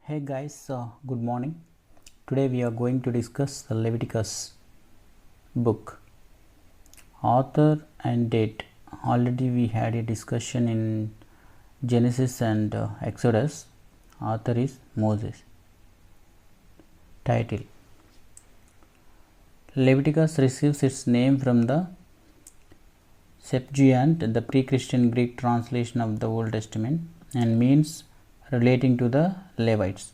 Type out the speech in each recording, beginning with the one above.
Hey guys, good morning. Today we are going to discuss the Leviticus book. Author and date. Already we had a discussion in Genesis and Exodus. Author is Moses. Title. Leviticus receives its name from the Septuagint, the pre-Christian Greek translation of the Old Testament, and means relating to the Levites.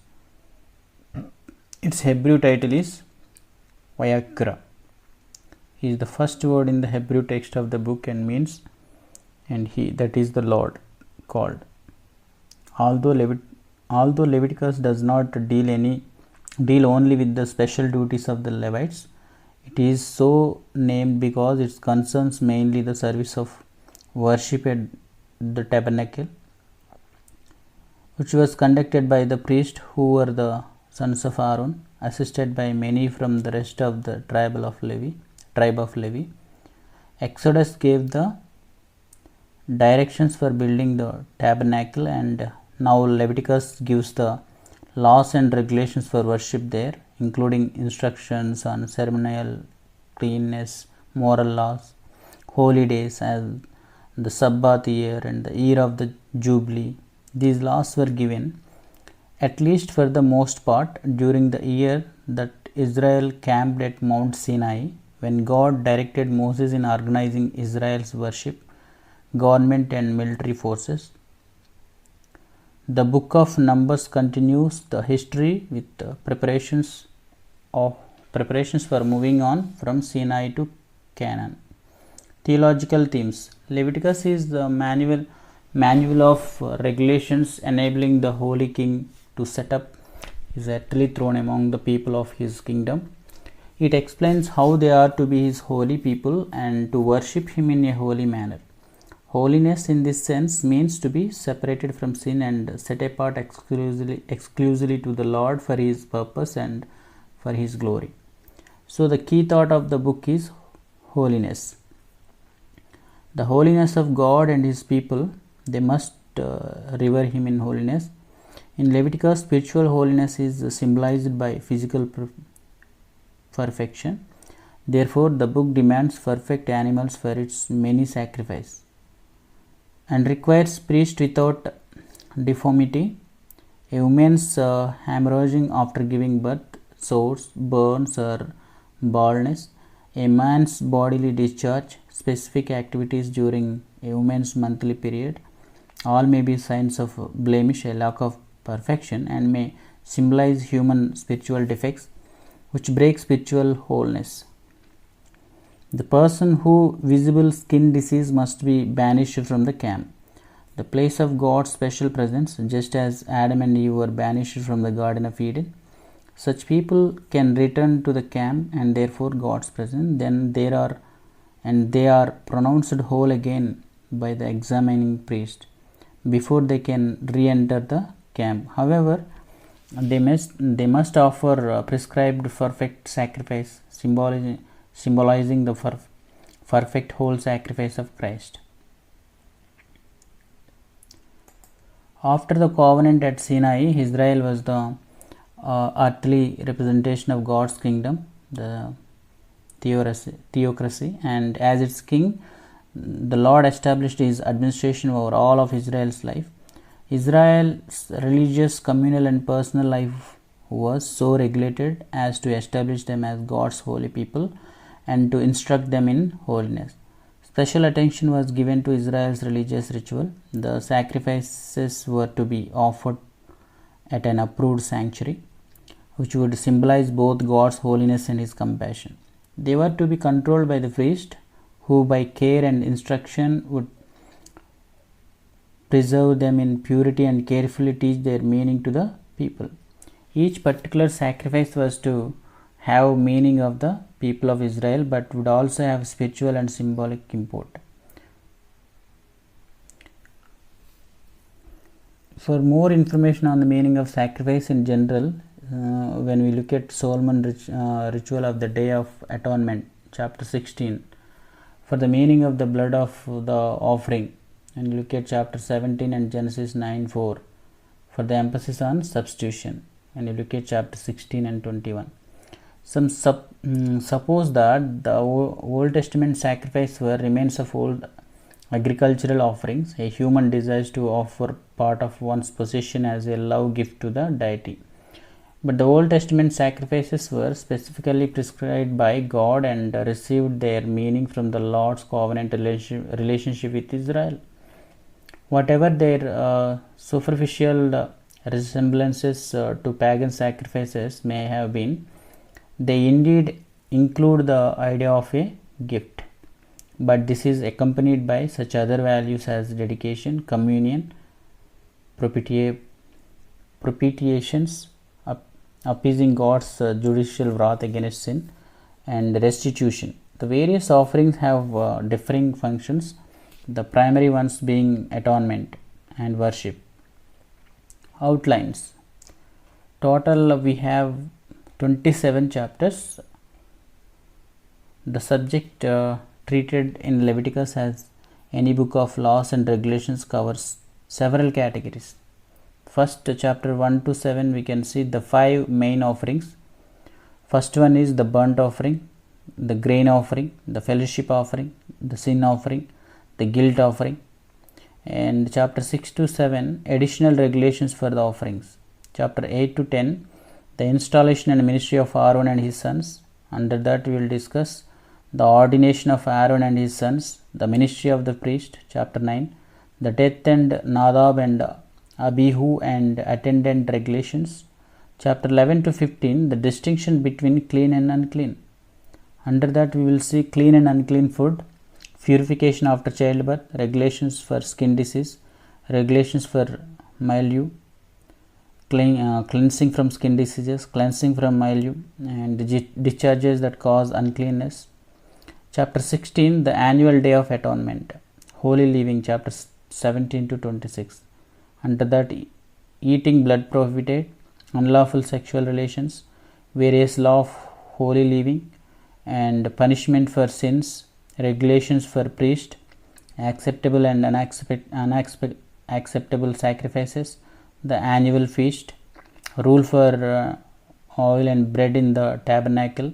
Its Hebrew title is Vayikra. Is the first word in the Hebrew text of the book and means and he, that is the Lord called. Although Leviticus does not deal only with the special duties of the Levites, it is so named because it concerns mainly the service of worship at the tabernacle, which was conducted by the priests who were the sons of Aaron, assisted by many from the rest of the tribe of Levi. Exodus gave the directions for building the tabernacle, and now Leviticus gives the laws and regulations for worship there, including instructions on ceremonial cleanness, moral laws, holy days, as the Sabbath year and the year of the Jubilee. These laws were given, at least for the most part, during the year that Israel camped at Mount Sinai, when God directed Moses in organizing Israel's worship, government and military forces. The book of Numbers continues the history with preparations for moving on from Sinai to Canaan. Theological themes. Leviticus is the manual of regulations enabling the holy king to set up his earthly throne among the people of his kingdom. It explains how they are to be his holy people and to worship him in a holy manner. Holiness in this sense means to be separated from sin and set apart exclusively to the Lord for his purpose and for his glory. So the key thought of the book is holiness. The holiness of God and his people, they must revere him in holiness. In Leviticus, spiritual holiness is symbolized by physical perfection. Therefore, the book demands perfect animals for its many sacrifices and requires priest without deformity. A woman's hemorrhaging after giving birth, sores, burns, or baldness, a man's bodily discharge, specific activities during a woman's monthly period, all may be signs of blemish, a lack of perfection, and may symbolize human spiritual defects which break spiritual wholeness. The person who visible skin disease must be banished from the camp, the place of God's special presence, just as Adam and Eve were banished from the Garden of Eden. Such people can return to the camp and therefore God's presence. Then they are pronounced whole again by the examining priest before they can re-enter the camp. However, they must offer prescribed perfect sacrifice, symbolizing the perfect whole sacrifice of Christ. After the covenant at Sinai, Israel was the earthly representation of God's kingdom, the theocracy, and as its king, the Lord established his administration over all of Israel's life. Israel's religious, communal, and personal life was so regulated as to establish them as God's holy people and to instruct them in holiness. Special attention was given to Israel's religious ritual. The sacrifices were to be offered at an approved sanctuary, which would symbolize both God's holiness and his compassion. They were to be controlled by the priest, who by care and instruction would preserve them in purity and carefully teach their meaning to the people. Each particular sacrifice was to have meaning of the people of Israel, but would also have spiritual and symbolic import. For more information on the meaning of sacrifice in general, when we look at Solomon's ritual of the Day of Atonement, chapter 16, for the meaning of the blood of the offering, and look at chapter 17 and Genesis 9:4 for the emphasis on substitution. And you look at chapter 16 and 21. Suppose that the Old Testament sacrifice were remains of old agricultural offerings. A human desires to offer part of one's possession as a love gift to the deity. But the Old Testament sacrifices were specifically prescribed by God and received their meaning from the Lord's covenant relationship with Israel. Whatever their superficial resemblances to pagan sacrifices may have been, they indeed include the idea of a gift. But this is accompanied by such other values as dedication, communion, propitiations, appeasing God's judicial wrath against sin, and restitution. The various offerings have differing functions, the primary ones being atonement and worship. Outlines. Total we have 27 chapters. The subject treated in Leviticus as any book of laws and regulations covers several categories. First, chapter 1 to 7, we can see the 5 main offerings. First one is the burnt offering, the grain offering, the fellowship offering, the sin offering, the guilt offering. And chapter 6 to 7, additional regulations for the offerings. Chapter 8 to 10, the installation and ministry of Aaron and his sons. Under that we will discuss the ordination of Aaron and his sons, the ministry of the priest. Chapter 9, the death and Nadab and Abihu and attendant regulations. Chapter 11 to 15, the distinction between clean and unclean. Under that we will see clean and unclean food, purification after childbirth, regulations for skin disease, regulations for mildew, cleansing from skin diseases, cleansing from mildew, and discharges that cause uncleanness. Chapter 16, the annual day of atonement, holy living, chapters 17 to 26. Under that, eating blood prohibited, unlawful sexual relations, various law of holy living, and punishment for sins, regulations for priest, acceptable and unacceptable sacrifices, the annual feast, rule for oil and bread in the tabernacle,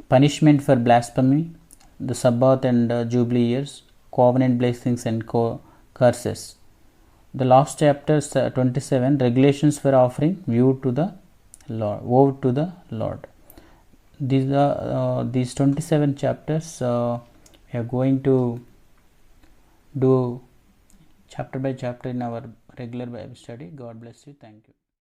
punishment for blasphemy, the Sabbath and Jubilee years, covenant blessings and curses. The last chapter 27, regulations for offering vowed to the Lord. These are these 27 chapters. We are going to do chapter by chapter in our regular Bible study. God bless you. Thank you.